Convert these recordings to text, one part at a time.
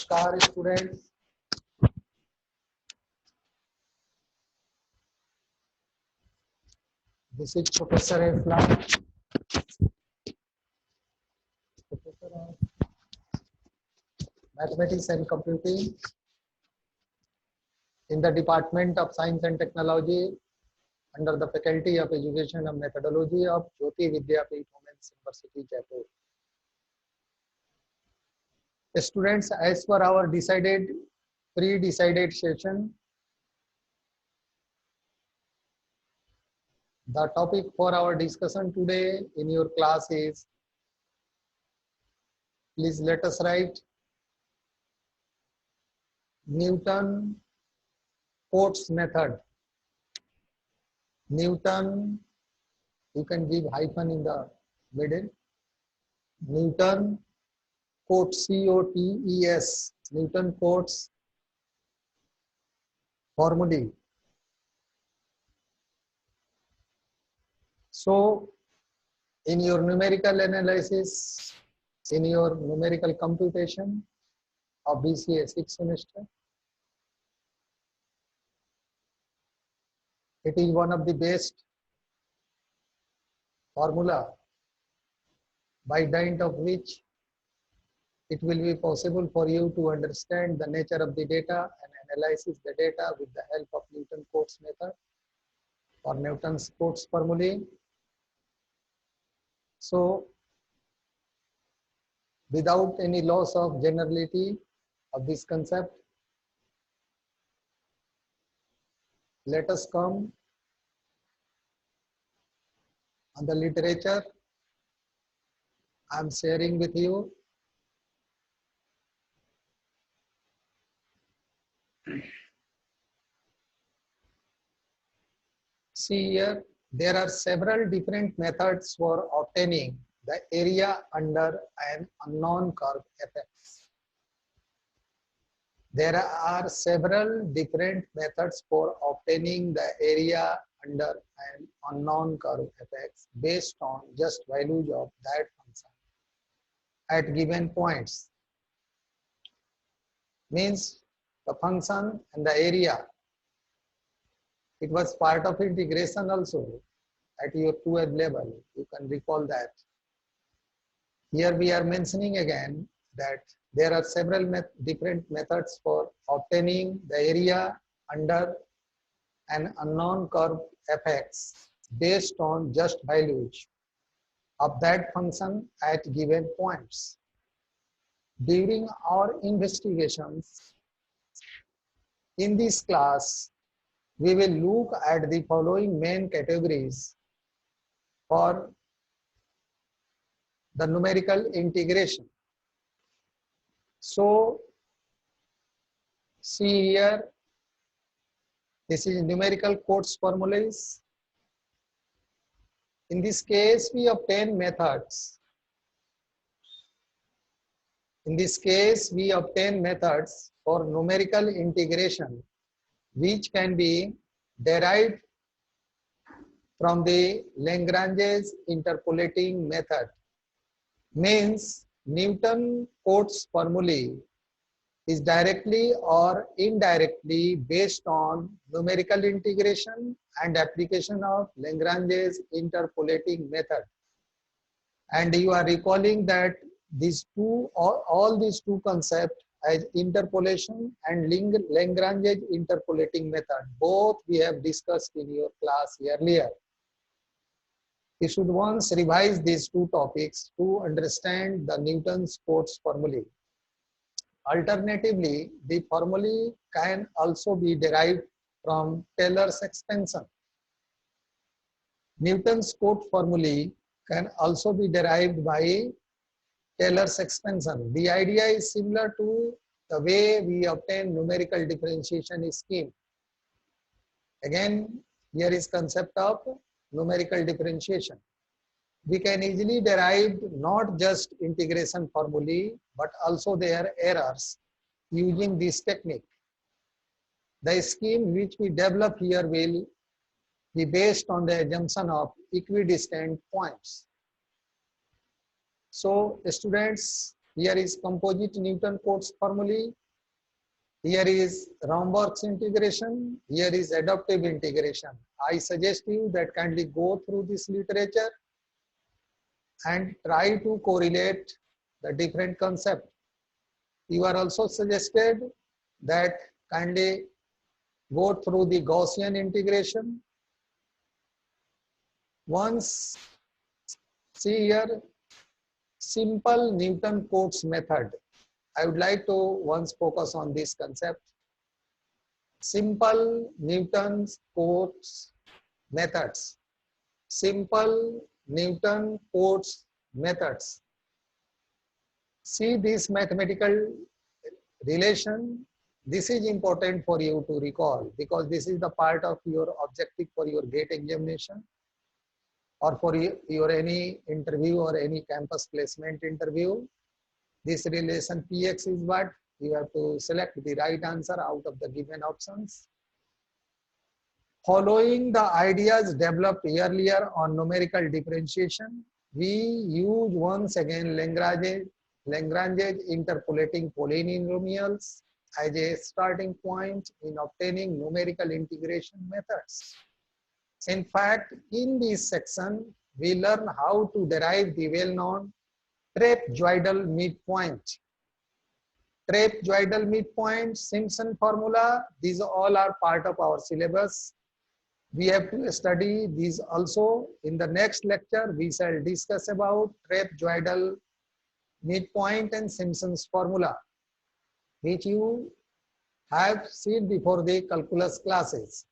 Namaskar students. This is Professor Efla, Professor of Mathematics and Computing in the Department of Science and Technology under the Faculty of Education and Methodology of Jyoti Vidyapeeth Women's University, Jaipur. Students, as per our pre-decided session, the topic for our discussion today in your class is, please let us write, Newton-Cotes method. Newton, you can give hyphen in the middle. Newton-Cotes, C-O-T-E-S, Newton-Cotes formulae. So, in your numerical analysis, in your numerical computation of BCA 6th semester, it is one of the best formula by dint of which it will be possible for you to understand the nature of the data and analyze the data with the help of Newton-Cotes method or Newton's Cotes formulae. So, without any loss of generality of this concept, let us come on the literature I am sharing with you. See here, there are several different methods for obtaining the area under an unknown curve fx. There are several different methods for obtaining the area under an unknown curve fx based on just values of that function at given points. Means the function and the area, it was part of integration also at your 2F level. You can recall that. Here we are mentioning again that there are several different methods for obtaining the area under an unknown curve fx based on just values of that function at given points. During our investigations in this class, we will look at the following main categories for the numerical integration. So, see here, this is numerical Cotes formulas. In this case, we obtain methods. In this case, we obtain methods for numerical integration, which can be derived from the Lagrange's interpolating method. Means Newton-Cotes formulae is directly or indirectly based on numerical integration and application of Lagrange's interpolating method. And you are recalling that these two, all these two concepts as interpolation and Lagrange's interpolating method, both we have discussed in your class earlier. You should once revise these two topics to understand the Newton's Cotes formulae. Alternatively, the formulae can also be derived from Taylor's expansion. Newton's Cotes formulae can also be derived by Taylor's expansion. The idea is similar to the way we obtain numerical differentiation scheme. Again, here is concept of numerical differentiation. We can easily derive not just integration formulae, but also their errors using this technique. The scheme which we develop here will be based on the assumption of equidistant points. So, students, Here is composite Newton-Cotes formulae. Here is Romberg's integration. Here is adaptive integration. I suggest you that kindly go through this literature and try to correlate the different concepts. You are also suggested that kindly go through the Gaussian integration. Once, see here, simple Newton-Cotes method. I would like to once focus on this concept. Simple Newton-Cotes methods. Simple Newton-Cotes methods. See this mathematical relation. This is important for you to recall because this is the part of your objective for your GATE examination or for your any interview or any campus placement interview. This relation Px is what? You have to select the right answer out of the given options. Following the ideas developed earlier on numerical differentiation, we use once again Lagrange's interpolating polynomials as a starting point in obtaining numerical integration methods. In fact, in this section, we learn how to derive the well-known trapezoidal midpoint. Trapezoidal midpoint, Simpson formula, these all are part of our syllabus. We have to study these also. In the next lecture, we shall discuss about trapezoidal midpoint and Simpson's formula, which you have seen before the calculus classes.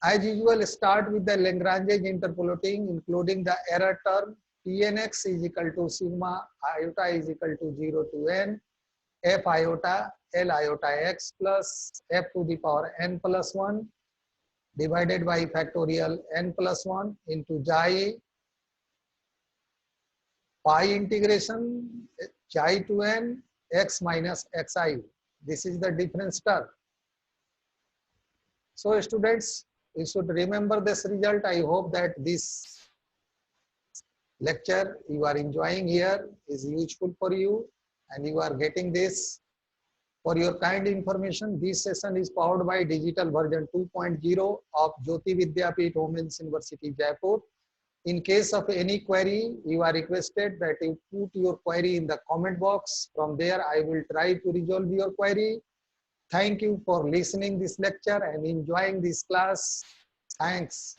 As usual, start with the Lagrange's interpolating, including the error term Tnx is equal to sigma iota is equal to 0 to n f iota L iota x plus f to the power n plus 1 divided by factorial n plus 1 into xi pi integration xi to n x minus xi. This is the difference term. So students, you should remember this result. I hope that this lecture you are enjoying here is useful for you and you are getting this. For your kind information, this session is powered by digital version 2.0 of Jyoti Vidyapeeth Women's University, Jaipur. In case of any query, you are requested that you put your query in the comment box. From there, I will try to resolve your query. Thank you for listening this lecture and enjoying this class. Thanks.